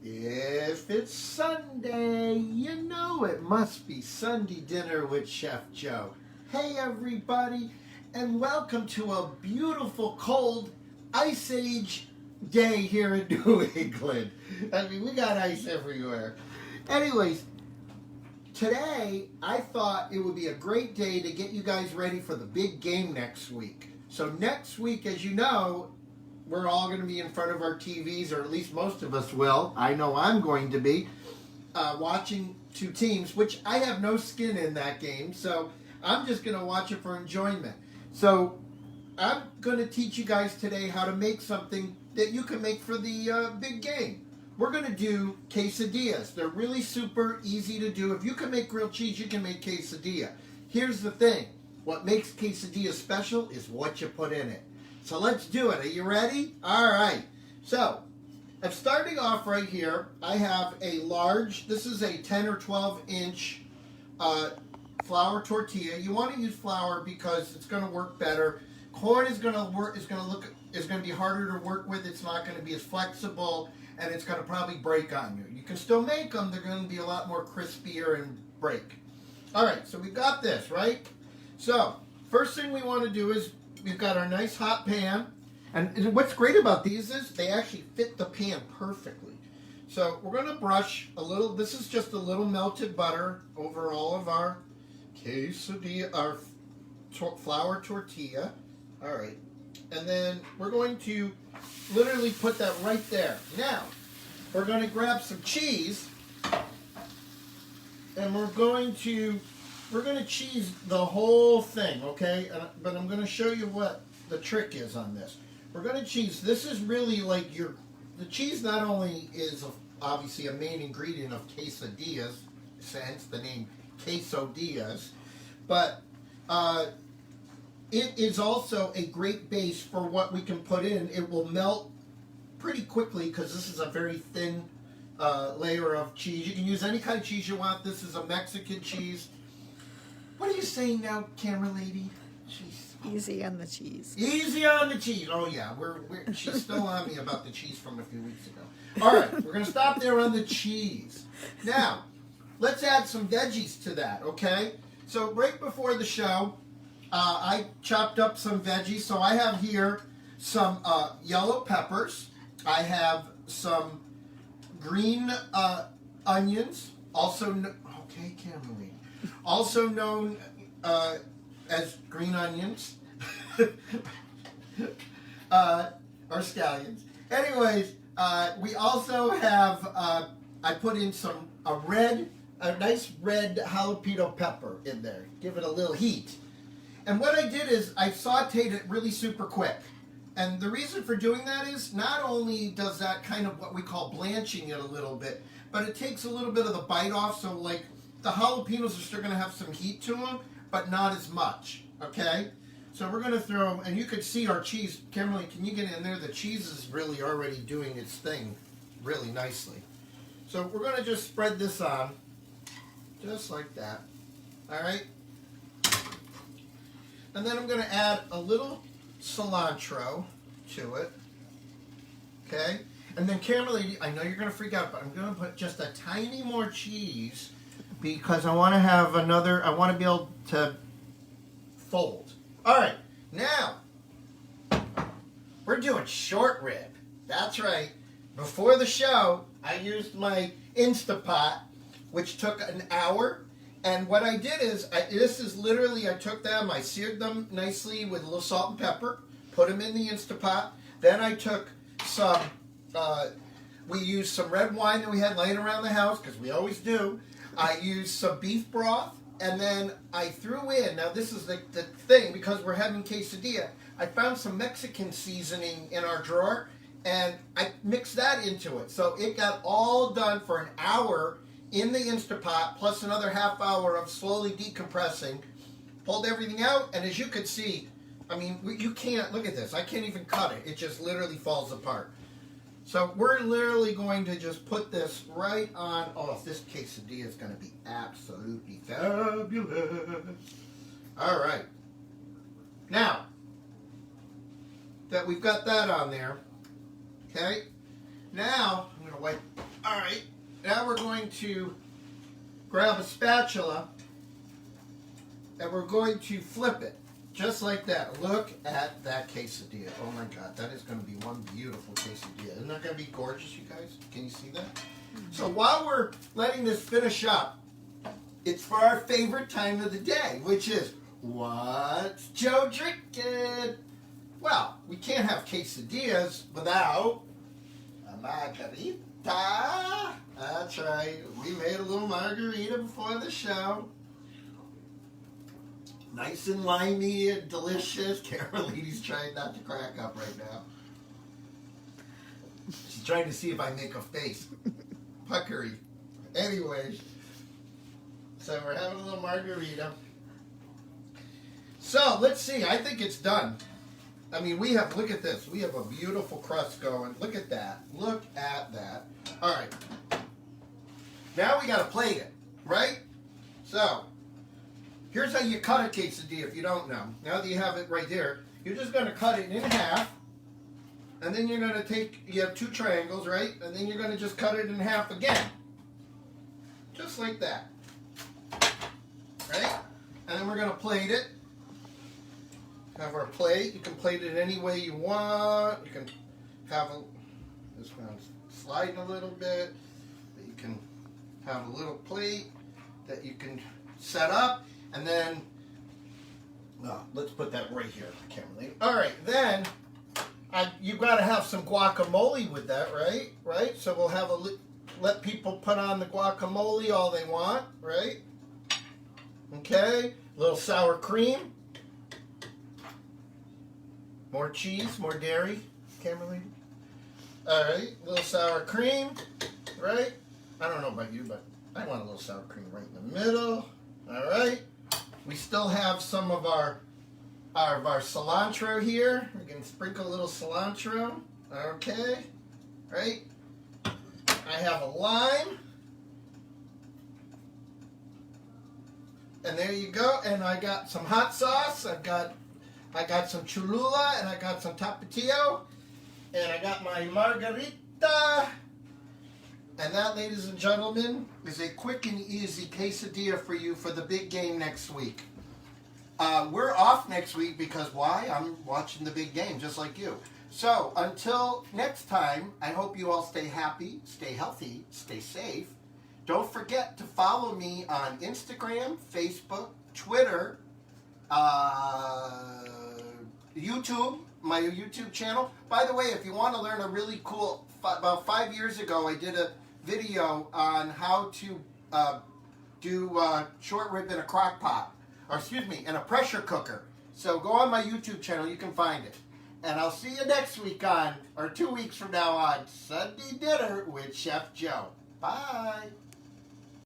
If it's Sunday, you know it must be Sunday dinner with Chef Joe. Hey everybody, and welcome to a beautiful cold Ice Age day here in New England. I mean, we got ice everywhere. Anyways, today I thought it would be a great day to get you guys ready for the big game next week. So next week, as you know, we're all going to be in front of our TVs, or at least most of us will. I know I'm going to be watching two teams, which I have no skin in that game, so I'm just going to watch it for enjoyment. So I'm going to teach you guys today how to make something that you can make for the big game. We're going to do quesadillas. They're really super easy to do. If you can make grilled cheese, you can make quesadilla. Here's the thing. What makes quesadilla special is what you put in it. So let's do it. Are you ready? All right. So I'm starting off right here. I have a large, this is a 10 or 12 inch flour tortilla. You want to use flour because it's going to work better. Corn is going to be harder to work with. It's not going to be as flexible, and it's going to probably break on you. You can still make them. They're going to be a lot more crispier and break. All right. So we've got this, right? So first thing we want to do is we've got our nice hot pan, and what's great about these is they actually fit the pan perfectly. So we're going to brush a little, this is just a little melted butter over all of our quesadilla, our flour tortilla. All right, and then we're going to literally put that right there. Now, we're going to grab some cheese, and we're going to cheese the whole thing, okay? But I'm going to show you what the trick is on this. We're going to cheese. This is really like the cheese not only is obviously a main ingredient of quesadillas, hence the name Quesadillas, but it is also a great base for what we can put in. It will melt pretty quickly because this is a very thin layer of cheese. You can use any kind of cheese you want. This is a Mexican cheese. What are you saying now, camera lady? Jeez. Easy on the cheese. Easy on the cheese. Oh yeah, she's still on me about the cheese from a few weeks ago. All right, we're gonna stop there on the cheese. Now, let's add some veggies to that. Okay. So right before the show, I chopped up some veggies. So I have here some yellow peppers. I have some green onions. Also, okay, camera lady. Also known as green onions or scallions. Anyways, we also have, I put in a nice red jalapeno pepper in there. Give it a little heat. And what I did is I sauteed it really super quick. And the reason for doing that is not only does that kind of what we call blanching it a little bit, but it takes a little bit of the bite off. So like, the jalapenos are still going to have some heat to them, but not as much, okay? So we're going to throw them, and you could see our cheese. Kimberly, can you get in there? The cheese is really already doing its thing really nicely. So we're going to just spread this on, just like that, all right? And then I'm going to add a little cilantro to it, okay? And then Kimberly, I know you're going to freak out, but I'm going to put just a tiny more cheese because I want to have I want to be able to fold. All right, now, we're doing short rib. That's right. Before the show, I used my Instapot, which took an hour. And what I did is, I took them, I seared them nicely with a little salt and pepper, put them in the Instapot. Then I took some, we used some red wine that we had laying around the house, because we always do. I used some beef broth, and then I threw in, now this is the thing, because we're having quesadilla, I found some Mexican seasoning in our drawer, and I mixed that into it. So it got all done for an hour in the Instapot, plus another half hour of slowly decompressing. Pulled everything out, and as you could see, I mean, you can't, look at this, I can't even cut it. It just literally falls apart. So we're literally going to just put this right on. Oh, this quesadilla is going to be absolutely fabulous. All right. Now, that we've got that on there, okay, now I'm going to wipe All right, now we're going to grab a spatula and we're going to flip it just like that. Look at that quesadilla. Oh my God, that is going to be one beautiful quesadilla. Isn't that going to be gorgeous, you guys? Can you see that? So while we're letting this finish up, it's for our favorite time of the day, which is, what's Joe drinking? Well, we can't have quesadillas without a margarita. That's right. We made a little margarita before the show. Nice and limey and delicious. Carolini's trying not to crack up right now. She's trying to see if I make a face. Puckery. Anyways, so we're having a little margarita. So let's see. I think it's done. I mean, look at this. We have a beautiful crust going. Look at that. Look at that. All right. Now we got to plate it, right? So here's how you cut a quesadilla if you don't know. Now that you have it right there, you're just going to cut it in half. And then you're going to you have two triangles, right? And then you're going to just cut it in half again. Just like that. Right? And then we're going to plate it. Have our plate. You can plate it any way you want. You can have this one's sliding a little bit. You can have a little plate that you can set up. And then, let's put that right here. I can't really. All right, then you've got to have some guacamole with that, right? Right. So we'll have let people put on the guacamole all they want, right? Okay. A little sour cream. More cheese, more dairy, Camerlene. All right, a little sour cream, right? I don't know about you, but I want a little sour cream right in the middle. All right. We still have some of our cilantro here. We can sprinkle a little cilantro. Okay. Right. I have a lime. And there you go. And I got some hot sauce. I got some Cholula, and I got some Tapatio, and I got my margarita. And that, ladies and gentlemen, is a quick and easy quesadilla for you for the big game next week. We're off next week because why? I'm watching the big game just like you. So until next time, I hope you all stay happy, stay healthy, stay safe. Don't forget to follow me on Instagram, Facebook, Twitter, YouTube, my YouTube channel. By the way, if you want to learn a really cool, about 5 years ago, I did a video on how to do short rib in a crock pot, or excuse me, in a pressure cooker. So go on my YouTube channel, you can find it. And I'll see you next week or 2 weeks from now on, Sunday Dinner with Chef Joe. Bye.